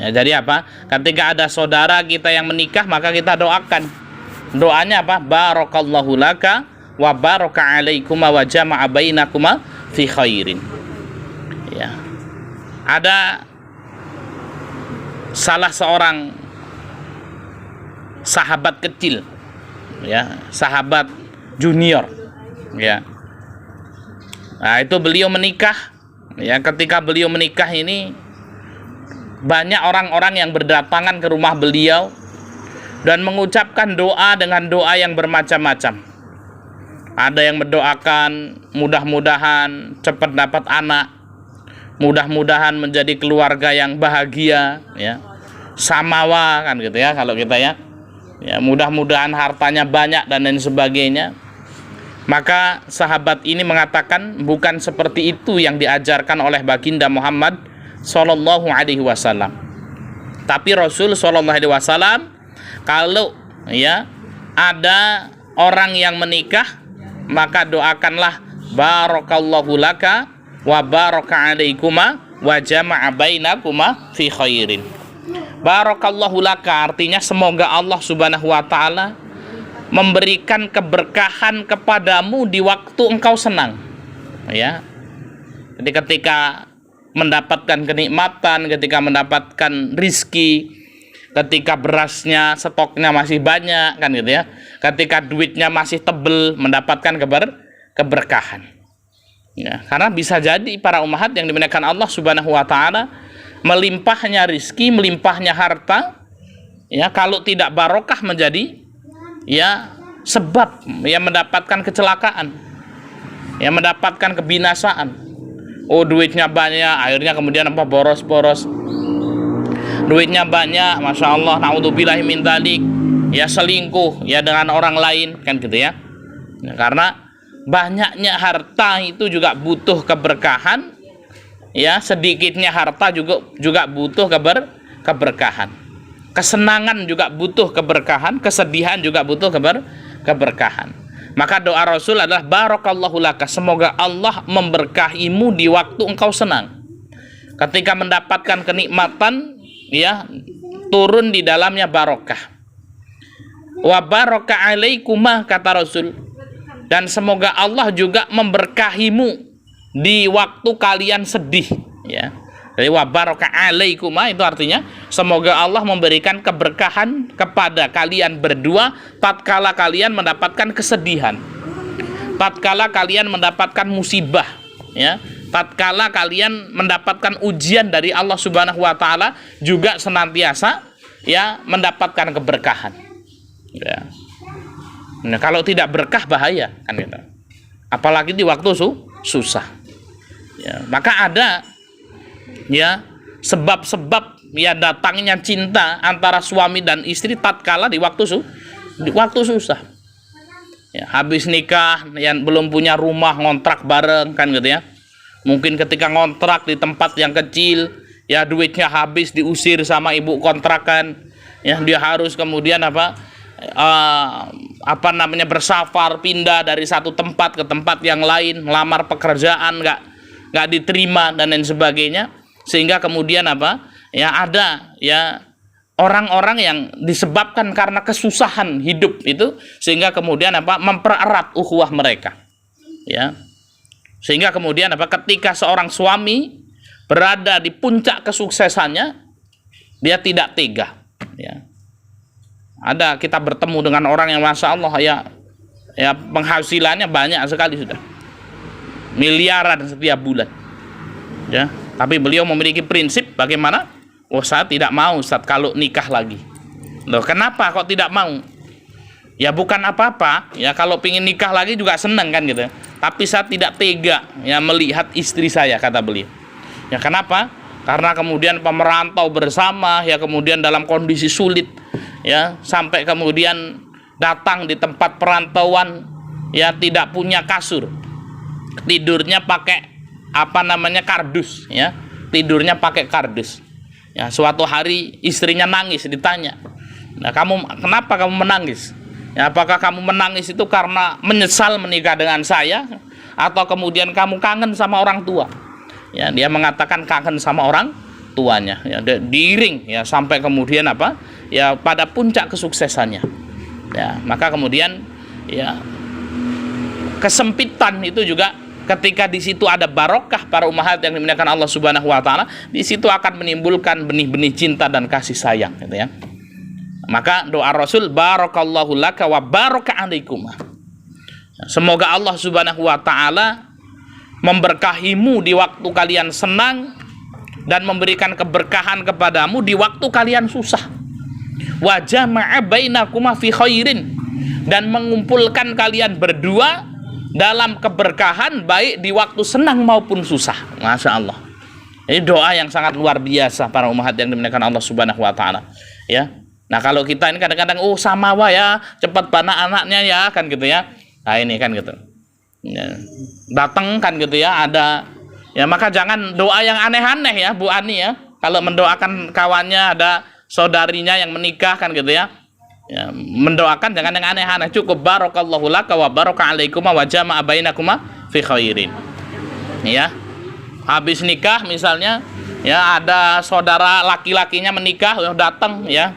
Ya, jadi apa? Ketika ada saudara kita yang menikah, maka kita doakan. Doanya apa? Barakallahu laka wa baraka alaikuma wa jama'a bainakuma fi khairin. Ya. Ada salah seorang sahabat kecil, ya, sahabat junior, ya. Nah, itu beliau menikah, ya. Ketika beliau menikah ini, banyak orang-orang yang berdatangan ke rumah beliau dan mengucapkan doa dengan doa yang bermacam-macam. Ada yang mendoakan mudah-mudahan cepat dapat anak, mudah-mudahan menjadi keluarga yang bahagia, ya. Samawa kan gitu ya kalau kita ya. Ya, mudah-mudahan hartanya banyak dan lain sebagainya. Maka sahabat ini mengatakan bukan seperti itu yang diajarkan oleh baginda Muhammad Sallallahu Alaihi Wasallam. Tapi Rasul Sallallahu Alaihi Wasallam, kalau ya ada orang yang menikah, maka doakanlah barakallahu laka wa baraka alaikuma wa jama'a bainakuma fi khairin. Barakallahu laka artinya semoga Allah Subhanahu wa taala memberikan keberkahan kepadamu di waktu engkau senang. Ya. Jadi ketika mendapatkan kenikmatan, ketika mendapatkan rizki, ketika berasnya stoknya masih banyak kan gitu ya. Ketika duitnya masih tebel, mendapatkan keberkahan. Ya, karena bisa jadi para ummahat yang dimuliakan Allah Subhanahu wa taala, melimpahnya rizki, melimpahnya harta, ya kalau tidak barokah menjadi ya sebab ya mendapatkan kecelakaan, ya mendapatkan kebinasaan. Oh, duitnya banyak, akhirnya kemudian apa, boros-boros. Duitnya banyak, masya Allah, naudzubillahi min dzalik, ya selingkuh ya dengan orang lain kan gitu ya. Ya, karena banyaknya harta itu juga butuh keberkahan. Ya, sedikitnya harta juga butuh keberkahan. Kesenangan juga butuh keberkahan, kesedihan juga butuh keberkahan. Maka doa Rasul adalah barakallahu laka, semoga Allah memberkahimu di waktu engkau senang. Ketika mendapatkan kenikmatan, ya, turun di dalamnya barokah. Wa baraka alaikuma, kata Rasul, dan semoga Allah juga memberkahimu di waktu kalian sedih, ya. Jadi wa baraka alaikuma itu artinya semoga Allah memberikan keberkahan kepada kalian berdua tatkala kalian mendapatkan kesedihan, tatkala kalian mendapatkan musibah, ya, tatkala kalian mendapatkan ujian dari Allah Subhanahu wa taala, juga senantiasa ya mendapatkan keberkahan. Ya. Nah, kalau tidak berkah bahaya kan gitu. Apalagi di waktu susah. Ya, maka ada ya sebab-sebab ya datangnya cinta antara suami dan istri tatkala di waktu susah. Ya, habis nikah yang belum punya rumah, ngontrak bareng kan gitu ya. Mungkin ketika ngontrak di tempat yang kecil, ya duitnya habis, diusir sama ibu kontrakan, ya dia harus kemudian bersafar, pindah dari satu tempat ke tempat yang lain, melamar pekerjaan nggak diterima dan lain sebagainya, sehingga kemudian ada ya orang-orang yang disebabkan karena kesusahan hidup itu, sehingga kemudian mempererat ukhuwah mereka, ya, sehingga kemudian ketika seorang suami berada di puncak kesuksesannya, dia tidak tega, ya. Ada kita bertemu dengan orang yang masya Allah ya penghasilannya banyak sekali, sudah miliaran setiap bulan, ya, tapi beliau memiliki prinsip bagaimana? Oh, saya tidak mau Ustaz kalau nikah lagi. Loh, kenapa kok tidak mau? Ya bukan apa-apa, ya kalau pingin nikah lagi juga senang kan gitu. Tapi saya tidak tega ya melihat istri saya, kata beliau. Ya kenapa? Karena kemudian pemerantau bersama, ya kemudian dalam kondisi sulit, ya sampai kemudian datang di tempat perantauan, ya tidak punya kasur, tidurnya pakai kardus, ya tidurnya pakai kardus. Ya, suatu hari istrinya nangis, ditanya, nah kenapa kamu menangis? Ya, apakah kamu menangis itu karena menyesal menikah dengan saya, atau kemudian kamu kangen sama orang tua? Ya, dia mengatakan kangen sama orang tuanya, ya, diiring ya sampai kemudian apa? Ya pada puncak kesuksesannya. Ya, maka kemudian ya kesempitan itu juga ketika di situ ada barokah para ummahat yang dimuliakan Allah Subhanahu wa taala, di situ akan menimbulkan benih-benih cinta dan kasih sayang gitu ya. Maka doa Rasul, barakallahu laka wa baraka alaikum. Semoga Allah Subhanahu wa taala memberkahimu di waktu kalian senang dan memberikan keberkahan kepadamu di waktu kalian susah. Wa jama'a bainakuma fi khairin, dan mengumpulkan kalian berdua dalam keberkahan baik di waktu senang maupun susah. Masya Allah. Ini doa yang sangat luar biasa para ummahat yang dimuliakan Allah Subhanahu wa taala. Ya. Nah, kalau kita ini kadang-kadang sama ya, cepat bana anaknya ya kan gitu ya. Nah, ini kan gitu. Ya. Datang kan gitu ya, ada ya, maka jangan doa yang aneh-aneh ya Bu Ani ya. Kalau mendoakan kawannya ada saudarinya yang menikah kan gitu ya. Ya, mendoakan jangan yang aneh-aneh, cukup barakallahu laka wa baraka alaikuma wa jama'a bainakuma fi khairin. Ya. Habis nikah misalnya ya ada saudara laki-lakinya menikah, datang ya.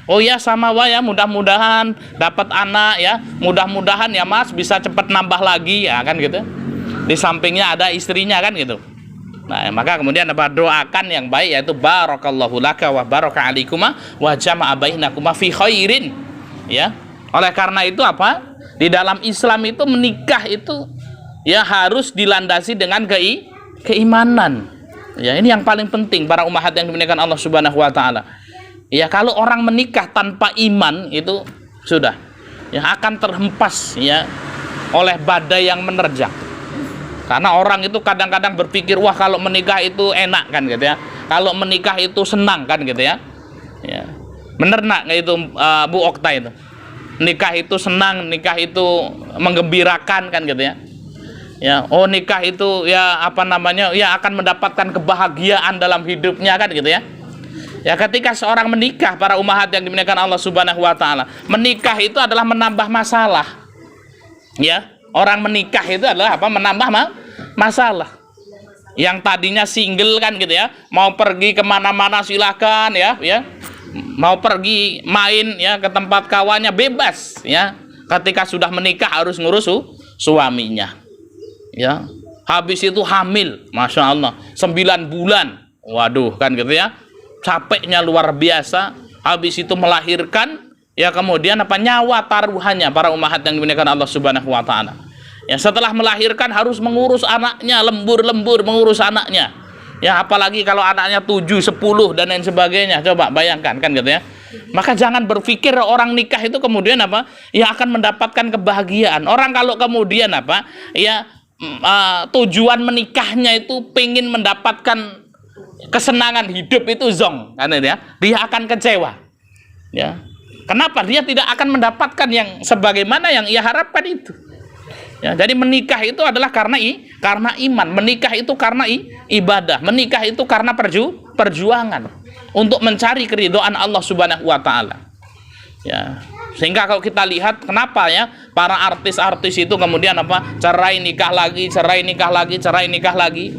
Oh ya sama ya, mudah-mudahan dapat anak ya. Mudah-mudahan ya Mas bisa cepat nambah lagi ya kan gitu. Di sampingnya ada istrinya kan gitu. Nah, maka kemudian apa, doakan yang baik yaitu barakallahu laka wa baraka alaikuma wa jama'a bainakuma fi khairin. Ya. Oleh karena itu apa? Di dalam Islam itu menikah itu ya harus dilandasi dengan keimanan. Ya, ini yang paling penting para ummahat yang dimuliakan Allah Subhanahu wa taala. Ya, kalau orang menikah tanpa iman itu sudah ya akan terhempas ya oleh badai yang menerjang. Karena orang itu kadang-kadang berpikir, wah kalau menikah itu enak kan gitu ya. Kalau menikah itu senang kan gitu ya. Ya. Bener nak itu Bu Okta itu. Nikah itu senang, nikah itu menggembirakan kan gitu ya. Ya, oh nikah itu ya apa namanya? Ya akan mendapatkan kebahagiaan dalam hidupnya kan gitu ya. Ya, ketika seorang menikah para ummahat yang dimuliakan Allah Subhanahu wa taala, menikah itu adalah menambah masalah. Ya. Orang menikah itu adalah apa? Menambah masalah. Yang tadinya single kan gitu ya, mau pergi kemana-mana silakan ya, mau pergi main ya ke tempat kawannya bebas ya. Ketika sudah menikah harus ngurus suaminya. Ya, habis itu hamil, masya Allah, 9 bulan, waduh kan gitu ya, capeknya luar biasa. Habis itu melahirkan. Ya, kemudian apa, nyawa taruhannya para ummahat yang dimuliakan Allah Subhanahu wa taala. Ya, setelah melahirkan harus mengurus anaknya, lembur-lembur mengurus anaknya. Ya, apalagi kalau anaknya 7, 10 dan lain sebagainya. Coba bayangkan kan gitu ya. Maka jangan berpikir orang nikah itu kemudian apa? Ya akan mendapatkan kebahagiaan. Orang kalau kemudian apa? Ya tujuan menikahnya itu pengen mendapatkan kesenangan hidup itu zong kan ya. Dia akan kecewa. Ya. Kenapa? Dia tidak akan mendapatkan yang sebagaimana yang ia harapkan itu. Ya, jadi menikah itu adalah karena iman. Menikah itu karena ibadah. Menikah itu karena perjuangan untuk mencari keridhaan Allah Subhanahu wa taala. Ya. Sehingga kalau kita lihat kenapa ya para artis-artis itu kemudian apa? Cerai nikah lagi, cerai nikah lagi, cerai nikah lagi.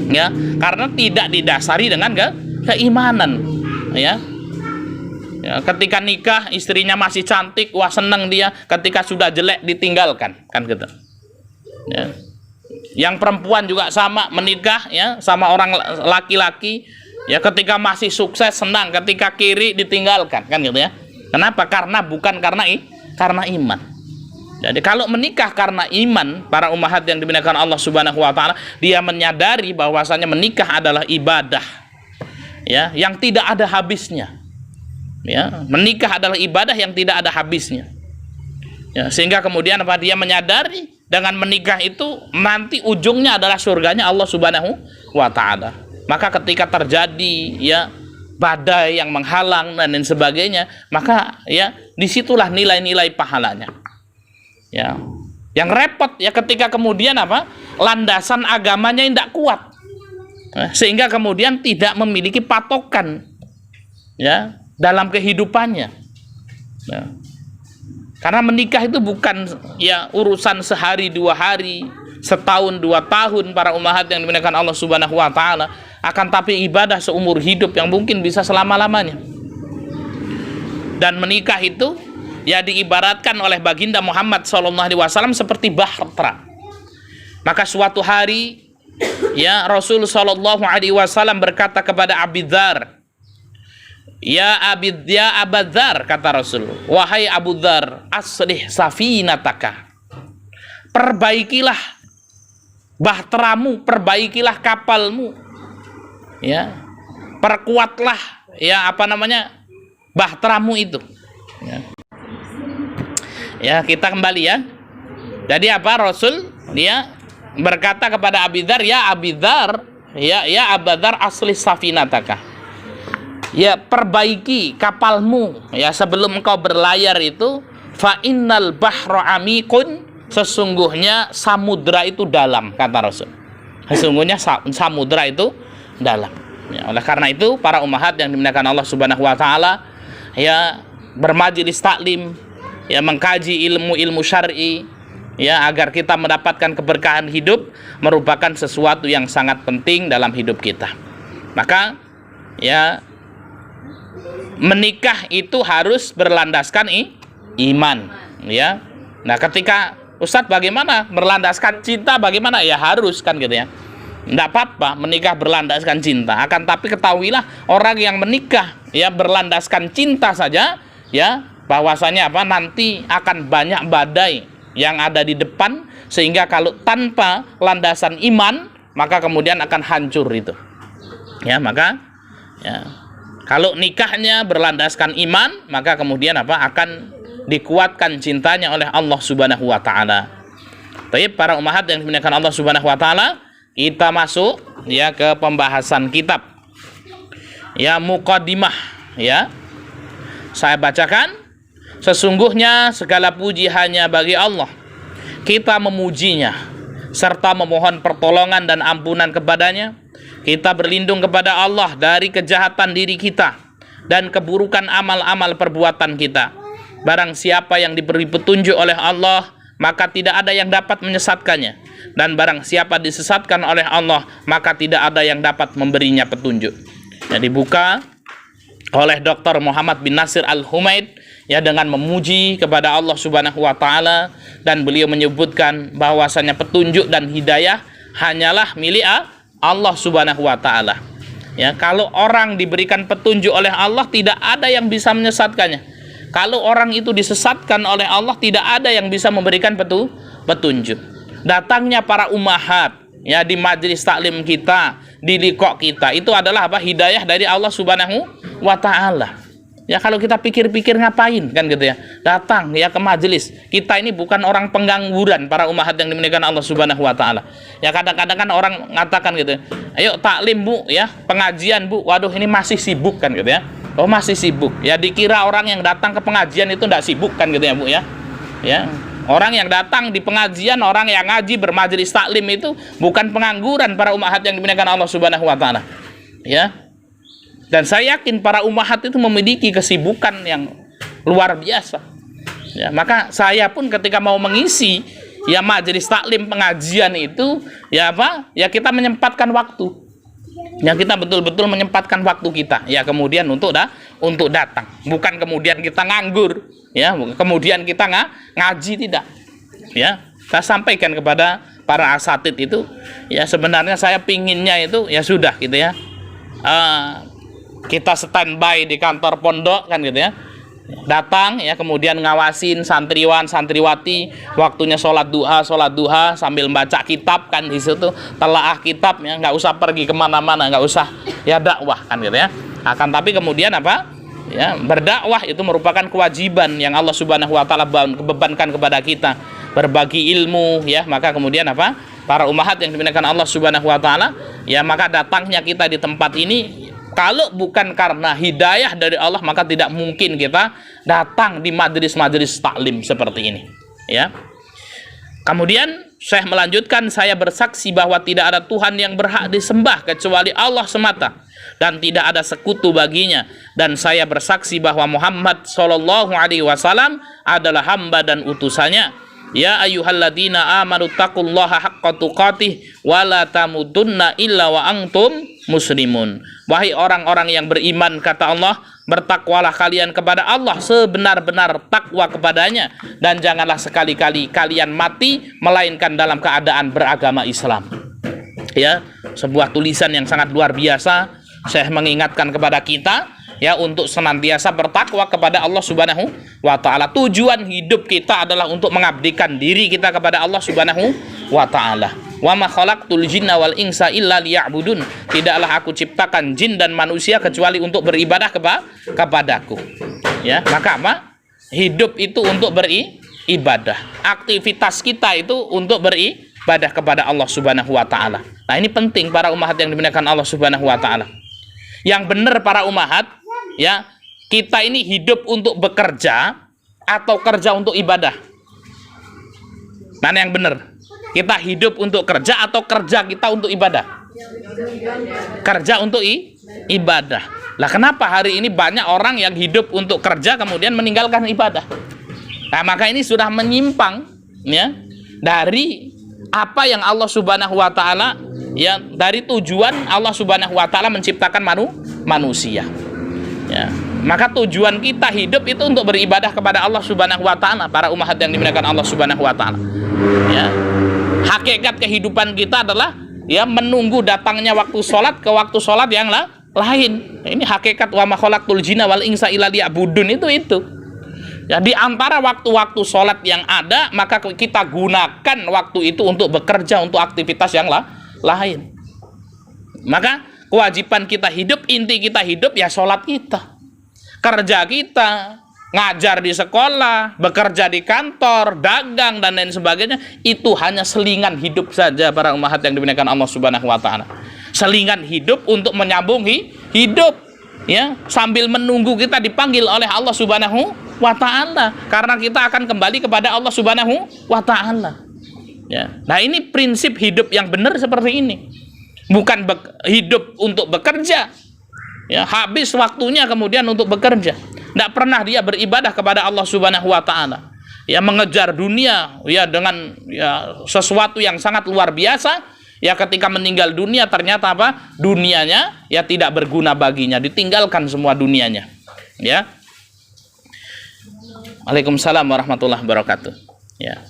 Ya, karena tidak didasari dengan keimanan. Ya. Ya, ketika nikah istrinya masih cantik, wah senang dia. Ketika sudah jelek ditinggalkan, kan gitu. Ya. Yang perempuan juga sama, menikah ya sama orang laki-laki, ya ketika masih sukses senang, ketika kiri ditinggalkan, kan gitu ya. Kenapa? Karena bukan karena iman. Jadi kalau menikah karena iman, para ummahat yang dimuliakan Allah Subhanahu wa taala, dia menyadari bahwasanya menikah adalah ibadah. Ya, yang tidak ada habisnya. Ya, menikah adalah ibadah yang tidak ada habisnya. Ya, sehingga kemudian apa, dia menyadari dengan menikah itu nanti ujungnya adalah surganya Allah Subhanahu wa taala. Maka ketika terjadi ya badai yang menghalang dan lain sebagainya, maka ya disitulah nilai-nilai pahalanya. Ya, yang repot ya ketika kemudian apa, landasan agamanya tidak kuat, sehingga kemudian tidak memiliki patokan ya dalam kehidupannya. Nah, karena menikah itu bukan ya urusan sehari 2 hari, setahun 2 tahun para ummahat yang dimuliakan Allah Subhanahu wa taala. akan tapi ibadah seumur hidup yang mungkin bisa selama-lamanya. Dan menikah itu ya diibaratkan oleh baginda Muhammad SAW seperti bahtera. Maka suatu hari ya Rasul SAW berkata kepada Abi Dzar, ya Abu Dzar, kata Rasul, wahai Abu Dzar, aslih safinataka, perbaikilah bahteramu, perbaikilah kapalmu, ya, perkuatlah ya bahteramu itu. Ya, kita kembali ya. Jadi apa, Rasul dia berkata kepada Abi Dzar, ya Abi Dzar, ya Abu Dzar, aslih safinataka, ya perbaiki kapalmu ya sebelum engkau berlayar itu, fa innal bahra amikun, sesungguhnya samudra itu dalam, kata Rasul. Sesungguhnya samudra itu dalam. Ya, oleh karena itu para ummahat yang dimuliakan Allah Subhanahu wa taala, ya bermajelis taklim, ya mengkaji ilmu-ilmu syar'i, ya agar kita mendapatkan keberkahan hidup merupakan sesuatu yang sangat penting dalam hidup kita. Maka ya menikah itu harus berlandaskan iman, ya. Nah, ketika Ustadz bagaimana berlandaskan cinta, bagaimana? Ya harus kan gitu ya. Tidak apa-apa menikah berlandaskan cinta, akan tapi ketahuilah orang yang menikah ya berlandaskan cinta saja, ya bahwasanya nanti akan banyak badai yang ada di depan, sehingga kalau tanpa landasan iman maka kemudian akan hancur itu. Ya, maka ya kalau nikahnya berlandaskan iman, maka kemudian akan dikuatkan cintanya oleh Allah Subhanahu wa taala. Baik, para ummahat yang dimuliakan Allah Subhanahu wa taala, kita masuk ya ke pembahasan kitab. Ya, muqaddimah ya. Saya bacakan, sesungguhnya segala puji hanya bagi Allah. Kita memujinya serta memohon pertolongan dan ampunan kepadanya. Kita berlindung kepada Allah dari kejahatan diri kita dan keburukan amal-amal perbuatan kita. Barang siapa yang diberi petunjuk oleh Allah, maka tidak ada yang dapat menyesatkannya. Dan barang siapa disesatkan oleh Allah, maka tidak ada yang dapat memberinya petunjuk. Yang dibuka oleh Dr. Muhammad bin Nasir Al-Humaid ya dengan memuji kepada Allah Subhanahu wa taala, dan beliau menyebutkan bahwasanya petunjuk dan hidayah hanyalah milik Allah Subhanahu wa taala. Ya, kalau orang diberikan petunjuk oleh Allah, tidak ada yang bisa menyesatkannya. Kalau orang itu disesatkan oleh Allah, tidak ada yang bisa memberikan petunjuk. Datangnya para ummahat ya di majelis taklim kita, di liqa kita, itu adalah hidayah dari Allah Subhanahu wa taala. Ya, kalau kita pikir-pikir ngapain kan gitu ya, datang ya ke majelis. Kita ini bukan orang pengangguran, para ummahat yang dimuliakan Allah Subhanahu wa taala. Ya, kadang-kadang kan orang mengatakan gitu, ayo taklim Bu ya, pengajian Bu, waduh ini masih sibuk kan gitu ya. Oh, masih sibuk. Ya, dikira orang yang datang ke pengajian itu tidak sibuk kan gitu ya Bu ya. Ya, orang yang datang di pengajian, orang yang ngaji bermajelis taklim itu bukan pengangguran, para ummahat yang dimuliakan Allah Subhanahu wa taala. Ya. Dan saya yakin para ummahat itu memiliki kesibukan yang luar biasa. Ya, maka saya pun ketika mau mengisi ya majelis taklim pengajian itu ya ya kita menyempatkan waktu. Ya, kita betul-betul menyempatkan waktu kita ya kemudian untuk datang. Bukan kemudian kita nganggur, ya, kemudian kita ngaji, tidak. Ya, saya sampaikan kepada para asatid itu ya sebenarnya saya pinginnya itu ya sudah gitu ya. Kita standby di kantor pondok kan gitu ya, datang ya kemudian ngawasin santriwan santriwati waktunya sholat duha sambil baca kitab kan di situ, telaah kitab ya, nggak usah pergi kemana-mana, nggak usah ya dakwah kan gitu ya. Akan tapi kemudian ya berdakwah itu merupakan kewajiban yang Allah Subhanahu wa taala bebankan kepada kita, berbagi ilmu ya. Maka kemudian para ummahat yang dimuliakan Allah Subhanahu wa taala, ya maka datangnya kita di tempat ini kalau bukan karena hidayah dari Allah, maka tidak mungkin kita datang di majelis-majelis taklim seperti ini. Ya. Kemudian Syekh melanjutkan, saya bersaksi bahwa tidak ada Tuhan yang berhak disembah kecuali Allah semata, dan tidak ada sekutu baginya. Dan saya bersaksi bahwa Muhammad Shallallahu Alaihi Wasallam adalah hamba dan utusannya. Ya ayyuhalladzina amanu taqullaha haqqa tuqatih wa la tamutunna illa wa antum muslimun. Wahai orang-orang yang beriman, kata Allah, bertakwalah kalian kepada Allah sebenar-benar takwa kepadanya, dan janganlah sekali-kali kalian mati melainkan dalam keadaan beragama Islam. Ya, sebuah tulisan yang sangat luar biasa. Saya mengingatkan kepada kita ya untuk senantiasa bertakwa kepada Allah Subhanahu wa taala. Tujuan hidup kita adalah untuk mengabdikan diri kita kepada Allah Subhanahu wa taala. Wa ma khalaqtul jinna wal insa illa liya'budun. Tidaklah aku ciptakan jin dan manusia kecuali untuk beribadah kepadaku. Ya, maka apa? Hidup itu untuk beribadah. Aktivitas kita itu untuk beribadah kepada Allah Subhanahu wa taala. Nah, ini penting para umahat yang dimuliakan Allah Subhanahu wa taala. Yang benar para umahat, ya, kita ini hidup untuk bekerja atau kerja untuk ibadah? Mana yang benar? Kita hidup untuk kerja atau kerja kita untuk ibadah? Kerja untuk ibadah. Lah kenapa hari ini banyak orang yang hidup untuk kerja kemudian meninggalkan ibadah? Nah, maka ini sudah menyimpang ya dari apa yang Allah Subhanahu wa taala, ya, dari tujuan Allah Subhanahu wa taala menciptakan manusia. Ya, maka tujuan kita hidup itu untuk beribadah kepada Allah Subhanahu wa taala, para umahat yang dimuliakan Allah Subhanahu wa taala. Ya. Hakikat kehidupan kita adalah ya menunggu datangnya waktu sholat ke waktu sholat yang lain. Ini hakikat wa ma khalaqtul jinna wal insa illa liya'budun itu. Ya, di antara waktu-waktu sholat yang ada, maka kita gunakan waktu itu untuk bekerja, untuk aktivitas yang lain. Maka kewajiban kita hidup, inti kita hidup ya sholat kita, kerja kita, ngajar di sekolah, bekerja di kantor, dagang dan lain sebagainya, itu hanya selingan hidup saja para umahat yang dimuliakan Allah Subhanahu wa taala. Selingan hidup untuk menyambung hidup ya, sambil menunggu kita dipanggil oleh Allah Subhanahu wa taala, karena kita akan kembali kepada Allah Subhanahu wa taala. Ya. Nah, ini prinsip hidup yang benar seperti ini. Bukan hidup untuk bekerja. Ya, habis waktunya kemudian untuk bekerja. Tidak pernah dia beribadah kepada Allah Subhanahu wa taala. Ya, mengejar dunia ya dengan ya sesuatu yang sangat luar biasa. Ya, ketika meninggal dunia ternyata apa? Dunianya ya tidak berguna baginya, ditinggalkan semua dunianya. Ya. Waalaikumsalam warahmatullahi wabarakatuh. Ya.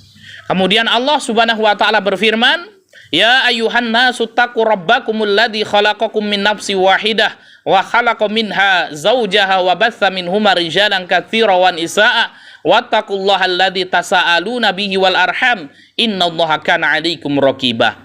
Kemudian Allah Subhanahu wa taala berfirman, "Ya ayyuhan nasu taqu rabbakumul ladzi khalaqakum min nafsin wahidah wa khalaqa minha zawjaha wa batha minhuma rijalan katsiran wa nisaa wattaqullaha alladzi tasaaluna bihi wal arham innallaha kana 'alaikum raqibah."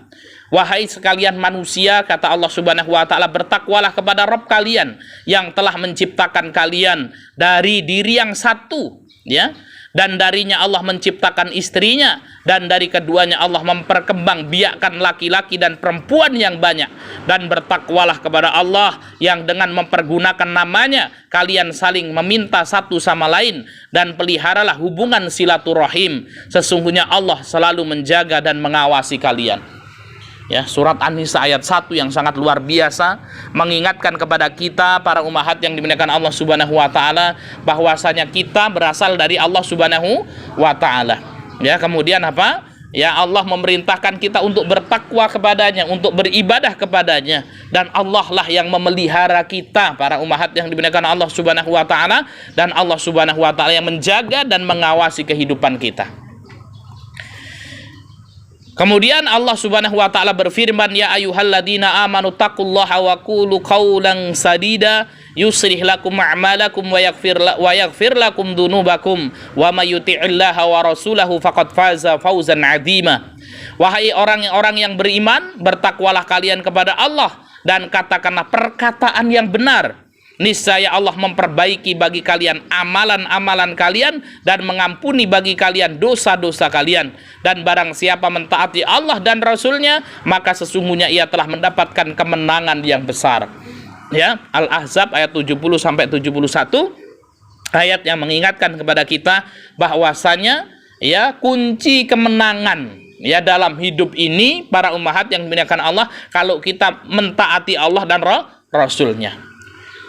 Wahai sekalian manusia, kata Allah Subhanahu wa taala, bertakwalah kepada Rabb kalian yang telah menciptakan kalian dari diri yang satu, ya. Dan darinya Allah menciptakan istrinya, dan dari keduanya Allah memperkembangbiakkan laki-laki dan perempuan yang banyak. Dan bertakwalah kepada Allah yang dengan mempergunakan namanya kalian saling meminta satu sama lain, dan peliharalah hubungan silaturahim. Sesungguhnya Allah selalu menjaga dan mengawasi kalian. Ya, surat An-Nisa ayat 1 yang sangat luar biasa mengingatkan kepada kita para umahat yang dimuliakan Allah Subhanahu wa taala bahwasanya kita berasal dari Allah Subhanahu wa taala. Ya, kemudian apa? Ya, Allah memerintahkan kita untuk bertakwa kepadanya, untuk beribadah kepadanya, dan Allah lah yang memelihara kita para umahat yang dimuliakan Allah Subhanahu wa taala, dan Allah Subhanahu wa taala yang menjaga dan mengawasi kehidupan kita. Kemudian Allah Subhanahu wa taala berfirman, "Ya ayyuhalladzina amanu taqullaha wa qulu qawlan sadida yuslih lakum a'malakum wa yaghfir lakum dzunubakum wa may yuti'illaha wa rasulahu faqad faza fawzan 'azima." Wahai orang-orang yang beriman, bertakwalah kalian kepada Allah dan katakanlah perkataan yang benar. Niscaya Allah memperbaiki bagi kalian amalan-amalan kalian dan mengampuni bagi kalian dosa-dosa kalian. Dan barang siapa mentaati Allah dan Rasulnya, maka sesungguhnya ia telah mendapatkan kemenangan yang besar. Ya, Al-Ahzab ayat 70 sampai 71, ayat yang mengingatkan kepada kita bahwasanya ya kunci kemenangan ya dalam hidup ini para ummahat yang dimuliakan Allah kalau kita mentaati Allah dan Rasulnya.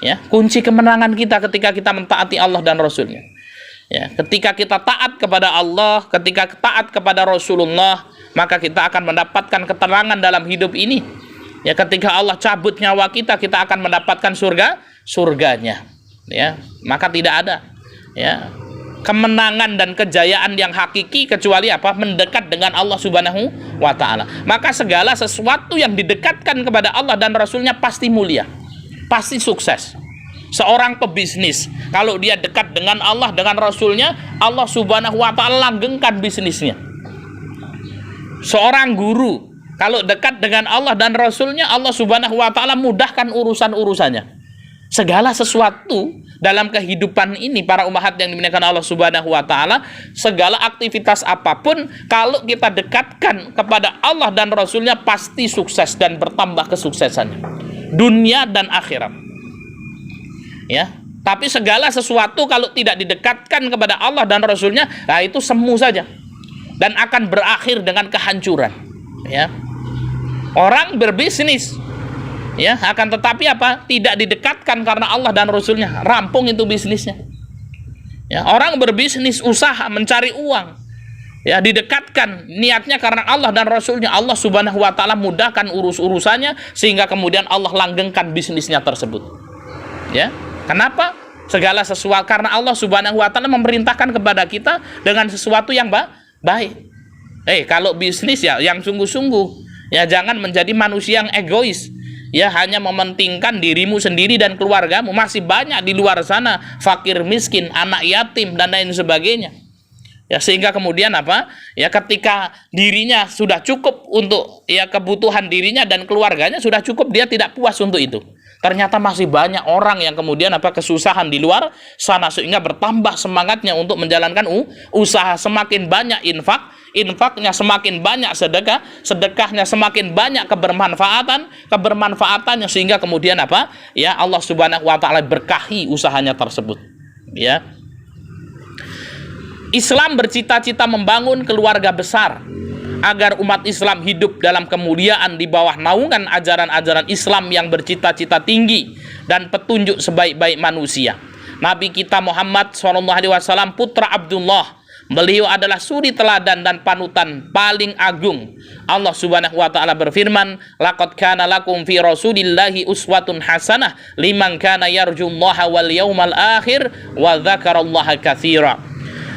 Ya, kunci kemenangan kita ketika kita mentaati Allah dan Rasulnya. Ya, ketika kita taat kepada Allah, ketika taat kepada Rasulullah, maka kita akan mendapatkan ketenangan dalam hidup ini. Ya, ketika Allah cabut nyawa kita, kita akan mendapatkan surganya. Ya, maka tidak ada ya kemenangan dan kejayaan yang hakiki kecuali apa? Mendekat dengan Allah Subhanahu wa taala. Maka segala sesuatu yang didekatkan kepada Allah dan Rasulnya pasti mulia, pasti sukses. Seorang pebisnis, kalau dia dekat dengan Allah, dengan Rasulnya, Allah Subhanahu wa taala langgengkan bisnisnya. Seorang guru, kalau dekat dengan Allah dan Rasulnya, Allah Subhanahu wa taala mudahkan urusan-urusannya. Segala sesuatu dalam kehidupan ini, para ummahat yang dimuliakan Allah Subhanahu wa taala, segala aktivitas apapun, kalau kita dekatkan kepada Allah dan Rasulnya, pasti sukses dan bertambah kesuksesannya, dunia dan akhirat. Ya, tapi segala sesuatu kalau tidak didekatkan kepada Allah dan Rasulnya, nah itu semu saja dan akan berakhir dengan kehancuran. Ya, orang berbisnis, ya, akan tetapi apa? Tidak didekatkan karena Allah dan Rasulnya, rampung itu bisnisnya. Ya, orang berbisnis, usaha, mencari uang, ya, didekatkan niatnya karena Allah dan Rasulnya, Allah Subhanahu wa taala mudahkan urusannya sehingga kemudian Allah langgengkan bisnisnya tersebut. Ya, kenapa? Segala sesuatu karena Allah Subhanahu wa taala memerintahkan kepada kita dengan sesuatu yang baik. Kalau bisnis ya yang sungguh-sungguh, ya, jangan menjadi manusia yang egois. Ya, hanya mementingkan dirimu sendiri dan keluargamu. Masih banyak di luar sana fakir miskin, anak yatim dan lain sebagainya. Ya, sehingga kemudian apa? Ya, ketika dirinya sudah cukup untuk ya kebutuhan dirinya dan keluarganya sudah cukup, dia tidak puas untuk itu. Ternyata masih banyak orang yang kemudian apa kesusahan di luar sana, sehingga bertambah semangatnya untuk menjalankan usaha. Semakin banyak infaknya, semakin banyak sedekahnya, semakin banyak kebermanfaatannya, sehingga kemudian apa? Ya, Allah Subhanahu wa taala berkahi usahanya tersebut. Ya. Islam bercita-cita membangun keluarga besar agar umat Islam hidup dalam kemuliaan di bawah naungan ajaran-ajaran Islam yang bercita-cita tinggi dan petunjuk sebaik-baik manusia. Nabi kita Muhammad SAW, putra Abdullah, beliau adalah suri teladan dan panutan paling agung. Allah Subhanahu wa taala berfirman, "Laqad kana lakum fi Rasulillahi uswatun hasanah liman kana yarjullaha wal yaumal akhir wa dzakarallaha katsira."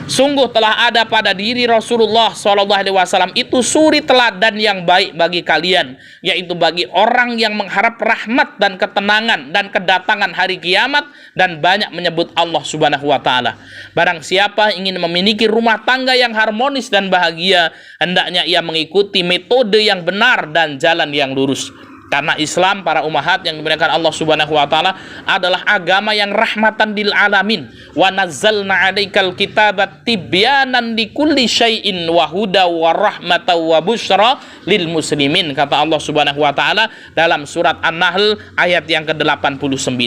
Sungguh telah ada pada diri Rasulullah SAW itu suri teladan yang baik bagi kalian, yaitu bagi orang yang mengharap rahmat dan ketenangan dan kedatangan hari kiamat dan banyak menyebut Allah Subhanahu wa taala. Barang siapa ingin memiliki rumah tangga yang harmonis dan bahagia, hendaknya ia mengikuti metode yang benar dan jalan yang lurus. Karena Islam, para ummahat yang dimuliakan Allah Subhanahu wa taala, adalah agama yang rahmatan lil alamin. Wa nazzalna 'alaikal kitaba tibyanan likulli syai'in wa huda wa rahmatan wa busyra lil muslimin, kata Allah Subhanahu wa taala dalam surat An-Nahl ayat yang ke-89.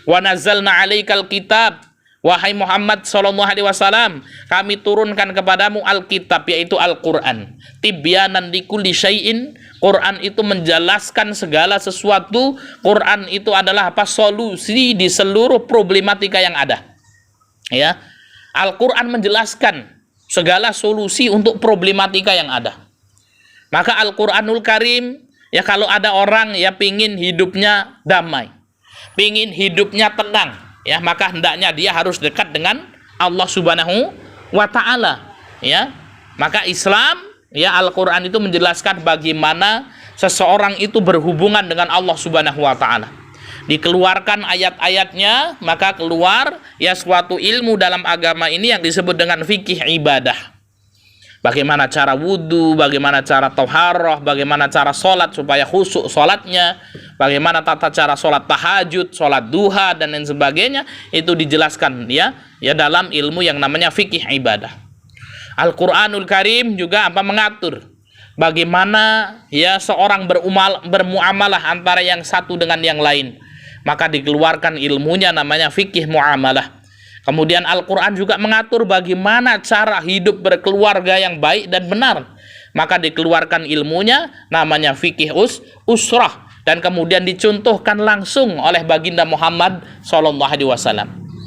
Wa nazzalna 'alaikal kitab, wahai Muhammad SAW, kami turunkan kepadamu Alkitab, yaitu Al-Quran. Tibyanan likulli syai'in, Quran itu menjelaskan segala sesuatu. Quran itu adalah apa? Solusi di seluruh problematika yang ada. Ya, Al-Quran menjelaskan segala solusi untuk problematika yang ada. Maka Al-Quranul Karim, ya, kalau ada orang ya pingin hidupnya damai, pingin hidupnya tenang, ya, maka hendaknya dia harus dekat dengan Allah Subhanahu wa taala. Ya, maka Islam, ya, Al-Quran itu menjelaskan bagaimana seseorang itu berhubungan dengan Allah Subhanahu wa taala. Dikeluarkan ayat-ayatnya, maka keluar ya suatu ilmu dalam agama ini yang disebut dengan fikih ibadah. Bagaimana cara wudhu, bagaimana cara thaharah, bagaimana cara sholat supaya khusyuk sholatnya, bagaimana tata cara sholat tahajud, sholat duha dan lain sebagainya, itu dijelaskan ya dalam ilmu yang namanya fikih ibadah. Al-Quranul Karim juga apa mengatur bagaimana ya seorang bermuamalah antara yang satu dengan yang lain, maka dikeluarkan ilmunya namanya fikih muamalah. Kemudian Al-Quran juga mengatur bagaimana cara hidup berkeluarga yang baik dan benar, maka dikeluarkan ilmunya namanya fikih usrah, dan kemudian dicontohkan langsung oleh baginda Muhammad SAW.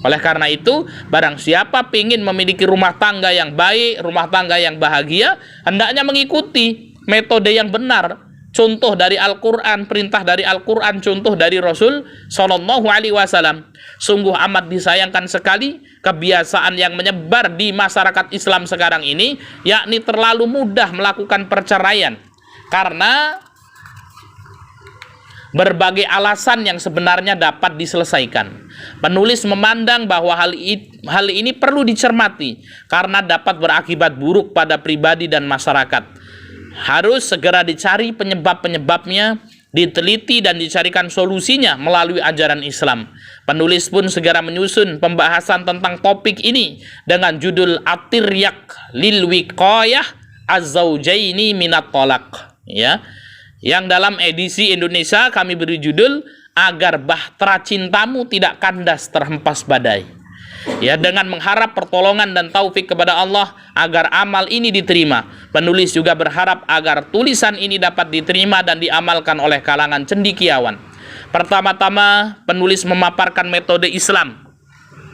Oleh karena itu, barang siapa ingin memiliki rumah tangga yang baik, rumah tangga yang bahagia, hendaknya mengikuti metode yang benar contoh dari Al-Quran, perintah dari Al-Quran, contoh dari Rasul Shallallahu Alaihi Wasallam. Sungguh amat disayangkan sekali kebiasaan yang menyebar di masyarakat Islam sekarang ini, yakni terlalu mudah melakukan perceraian karena berbagai alasan yang sebenarnya dapat diselesaikan. Penulis memandang bahwa hal ini perlu dicermati karena dapat berakibat buruk pada pribadi dan masyarakat. Harus segera dicari penyebab-penyebabnya, diteliti dan dicarikan solusinya melalui ajaran Islam. Penulis pun segera menyusun pembahasan tentang topik ini dengan judul At-Tiryak lil Wiqayah Az-Zawjaini Minat Tolak, ya. Yang dalam edisi Indonesia kami beri judul Agar Bahtera Cintamu Tidak Kandas Terhempas Badai. Ya, dengan mengharap pertolongan dan taufik kepada Allah agar amal ini diterima. Penulis juga berharap agar tulisan ini dapat diterima dan diamalkan oleh kalangan cendekiawan. Pertama-tama, penulis memaparkan metode Islam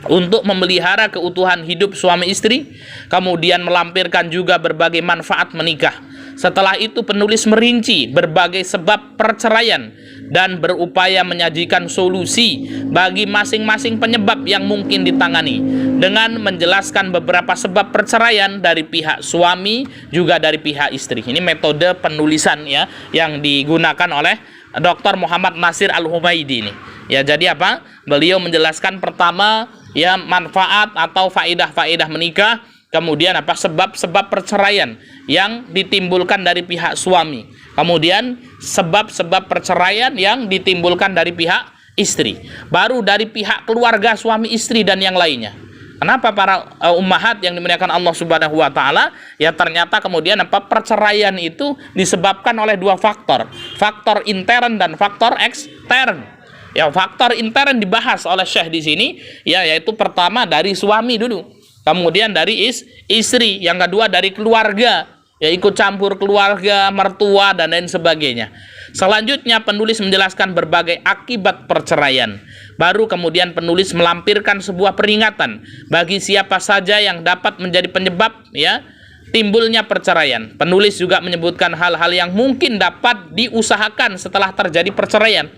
untuk memelihara keutuhan hidup suami istri, kemudian melampirkan juga berbagai manfaat menikah. Setelah itu penulis merinci berbagai sebab perceraian dan berupaya menyajikan solusi bagi masing-masing penyebab yang mungkin ditangani dengan menjelaskan beberapa sebab perceraian dari pihak suami juga dari pihak istri. Ini metode penulisan ya yang digunakan oleh Dr. Muhammad Nasir Al-Humaidi ini. Ya, jadi apa? Beliau menjelaskan pertama ya manfaat atau faidah-faidah menikah, kemudian apa sebab-sebab perceraian yang ditimbulkan dari pihak suami, kemudian sebab-sebab perceraian yang ditimbulkan dari pihak istri, baru dari pihak keluarga suami istri dan yang lainnya. Kenapa para ummahat yang dimuliakan Allah Subhanahu wa taala? Ya ternyata kemudian apa perceraian itu disebabkan oleh dua faktor. Faktor intern dan faktor ekstern. Ya, faktor intern dibahas oleh Syekh di sini ya, yaitu pertama dari suami dulu, kemudian dari istri, yang kedua dari keluarga, ya ikut campur keluarga, mertua dan lain sebagainya. Selanjutnya penulis menjelaskan berbagai akibat perceraian. Baru kemudian penulis melampirkan sebuah peringatan bagi siapa saja yang dapat menjadi penyebab ya timbulnya perceraian. Penulis juga menyebutkan hal-hal yang mungkin dapat diusahakan setelah terjadi perceraian.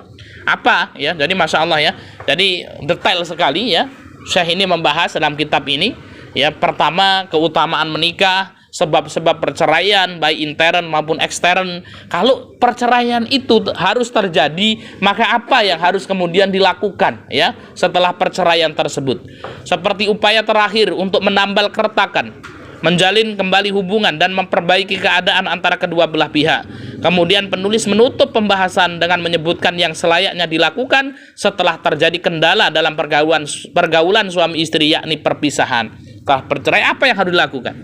Apa ya? Jadi masya Allah ya. Jadi detail sekali ya. Syekh ini membahas dalam kitab ini ya, pertama keutamaan menikah, sebab-sebab perceraian baik intern maupun ekstern. Kalau perceraian itu harus terjadi, maka apa yang harus kemudian dilakukan ya setelah perceraian tersebut? Seperti upaya terakhir untuk menambal keretakan, menjalin kembali hubungan dan memperbaiki keadaan antara kedua belah pihak. Kemudian penulis menutup pembahasan dengan menyebutkan yang selayaknya dilakukan setelah terjadi kendala dalam pergaulan suami istri, yakni perpisahan. Setelah bercerai apa yang harus dilakukan?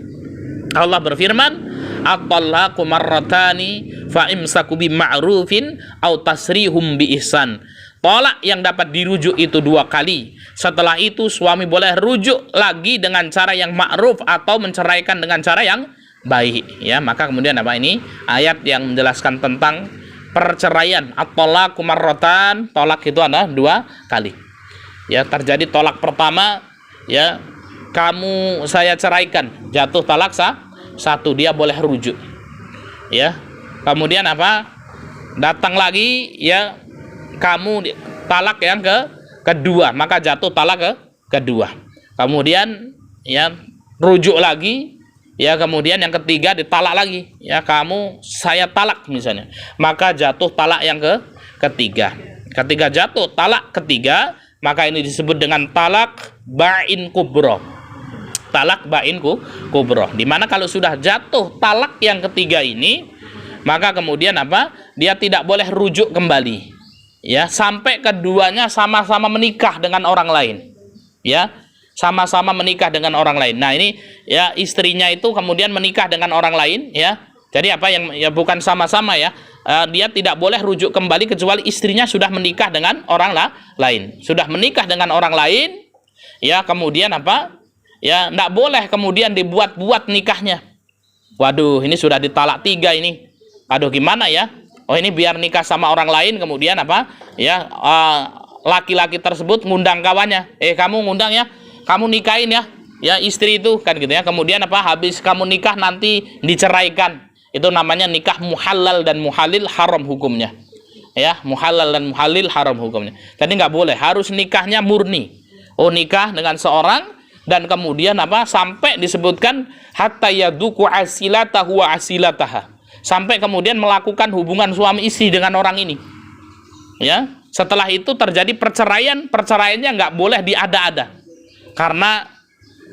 Allah berfirman, at-talaqu marratani fa imsaku bima'rufin aw tasrihum bi ihsan. Tolak yang dapat dirujuk itu 2 kali. Setelah itu suami boleh rujuk lagi dengan cara yang ma'ruf atau menceraikan dengan cara yang baik ya. Maka kemudian apa ini? Ayat yang menjelaskan tentang perceraian. At-talaqu marratan, tolak itu ada 2 kali. Ya, terjadi tolak pertama ya, kamu saya ceraikan, jatuh talak satu, dia boleh rujuk ya. Kemudian apa? Datang lagi ya, kamu talak yang kedua, maka jatuh talak kedua. Kemudian ya rujuk lagi ya, kemudian yang ketiga ditalak lagi ya, kamu saya talak misalnya, maka jatuh talak yang ketiga. Ketika jatuh talak ketiga, maka ini disebut dengan talak ba'in kubro. Talak ba'in kubro, dimana kalau sudah jatuh talak yang ketiga ini, maka kemudian apa? Dia tidak boleh rujuk kembali ya, sampai keduanya sama-sama menikah dengan orang lain ya, sama-sama menikah dengan orang lain. Nah ini ya, istrinya itu kemudian menikah dengan orang lain ya. Jadi apa yang ya, bukan sama-sama ya, dia tidak boleh rujuk kembali kecuali istrinya sudah menikah dengan orang lain, sudah menikah dengan orang lain ya. Kemudian apa ya, tidak boleh kemudian dibuat-buat nikahnya. Waduh, ini sudah ditalak 3 ini, aduh gimana ya, oh ini biar nikah sama orang lain, kemudian apa ya, laki-laki tersebut ngundang kawannya, kamu ngundang ya, kamu nikahin ya istri itu kan gitu ya. Kemudian apa, habis kamu nikah nanti diceraikan Itu namanya nikah muhalal dan muhalil haram hukumnya. Ya, muhalal dan muhalil haram hukumnya. Jadi nggak boleh, harus nikahnya murni. Oh, nikah dengan seorang dan kemudian apa? Sampai disebutkan hatta yaduku asilatahu wa asilataha. Sampai kemudian melakukan hubungan suami istri dengan orang ini. Ya, setelah itu terjadi perceraian, perceraiannya nggak boleh diada-ada. Karena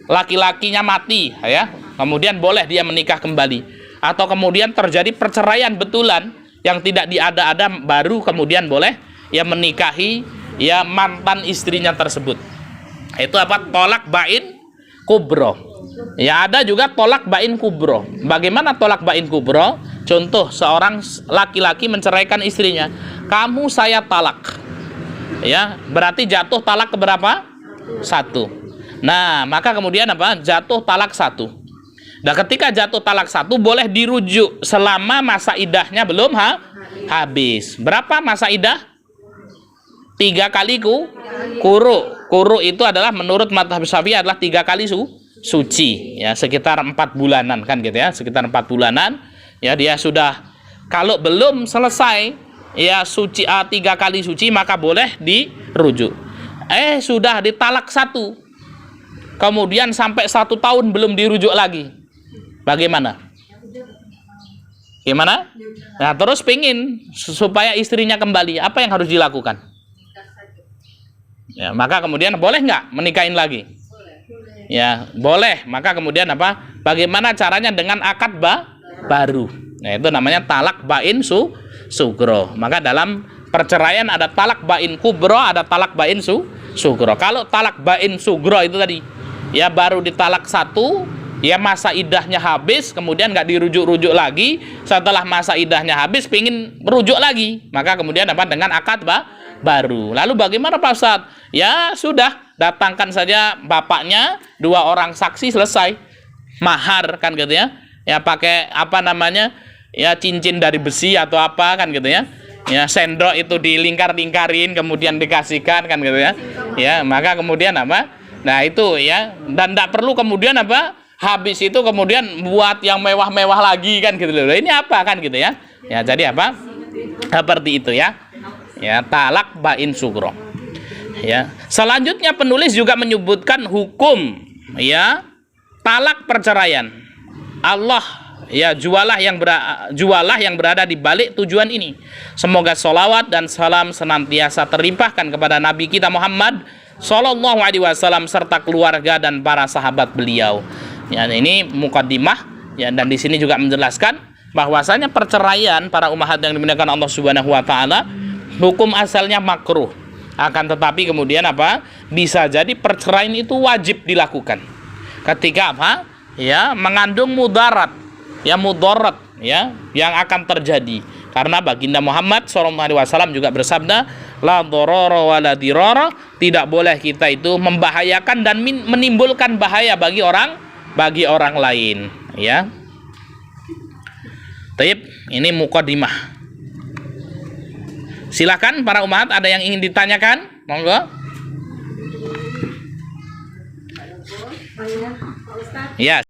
laki-lakinya mati, ya. Kemudian boleh dia menikah kembali. Atau kemudian terjadi perceraian betulan yang tidak diada-ada, baru kemudian boleh ya menikahi ya mantan istrinya tersebut. Itu apa? Tolak bain kubro. Ya, ada juga tolak bain kubro. Bagaimana tolak bain kubro? Contoh, seorang laki-laki menceraikan istrinya, kamu saya talak. Ya, berarti jatuh talak keberapa? 1. Nah, maka kemudian apa? Jatuh talak 1. Nah, ketika jatuh talak 1 boleh dirujuk selama masa idahnya belum habis. Berapa masa idah? 3 kali kuru. Kuru itu adalah menurut mazhab Syafi'i adalah 3 kali suci. Ya, sekitar 4 bulanan kan gitu ya, sekitar 4 bulanan. Ya, dia sudah, kalau belum selesai ya suci 3 kali suci, maka boleh dirujuk. Sudah ditalak 1, kemudian sampai 1 tahun belum dirujuk lagi, bagaimana? Gimana? Nah, terus pingin supaya istrinya kembali, apa yang harus dilakukan? Ya, maka kemudian boleh nggak menikahin lagi? Ya, boleh. Maka kemudian apa? Bagaimana caranya dengan akad baru? Nah, itu namanya talak bain sugro. Maka dalam perceraian ada talak bain kubro, ada talak bain sugro. Kalau talak bain sugro itu tadi, ya baru ditalak 1, ya masa idahnya habis, kemudian nggak dirujuk-rujuk lagi. Setelah masa idahnya habis, pingin merujuk lagi, maka kemudian apa? Dengan akad baru. Lalu bagaimana Pak Ustadz? Ya sudah, datangkan saja bapaknya, 2 orang saksi, selesai. Mahar kan gitu ya. Ya pakai apa namanya? Ya cincin dari besi atau apa kan gitu ya. Ya sendok itu dilingkar-lingkarin kemudian dikasihkan kan gitu ya. Ya, maka kemudian apa? Nah, itu ya, dan tidak perlu kemudian apa? Habis itu kemudian buat yang mewah-mewah lagi kan gitu loh. Ini apa kan gitu ya. Ya, jadi apa? Seperti itu ya. Ya, talak bain sugro. Ya. Selanjutnya penulis juga menyebutkan hukum ya talak perceraian. Allah ya jualah yang berada di balik tujuan ini. Semoga sholawat dan salam senantiasa terlimpahkan kepada Nabi kita Muhammad Sallallahu Alaihi Wasallam serta keluarga dan para sahabat beliau. Ya, ini mukaddimah ya, dan di sini juga menjelaskan bahwasanya perceraian para ummahat yang dimuliakan Allah Subhanahu Wa Taala, hukum asalnya makruh. Akan tetapi kemudian apa? Bisa jadi perceraian itu wajib dilakukan. Ketika apa? Ya, mengandung mudarat, ya mudarat, ya, yang akan terjadi. Karena baginda Muhammad SAW juga bersabda, la dororo wa la diroro, tidak boleh kita itu membahayakan dan menimbulkan bahaya bagi orang lain. Ya. Taib, ini muqaddimah. Silakan para umat, ada yang ingin ditanyakan? Monggo. Ya.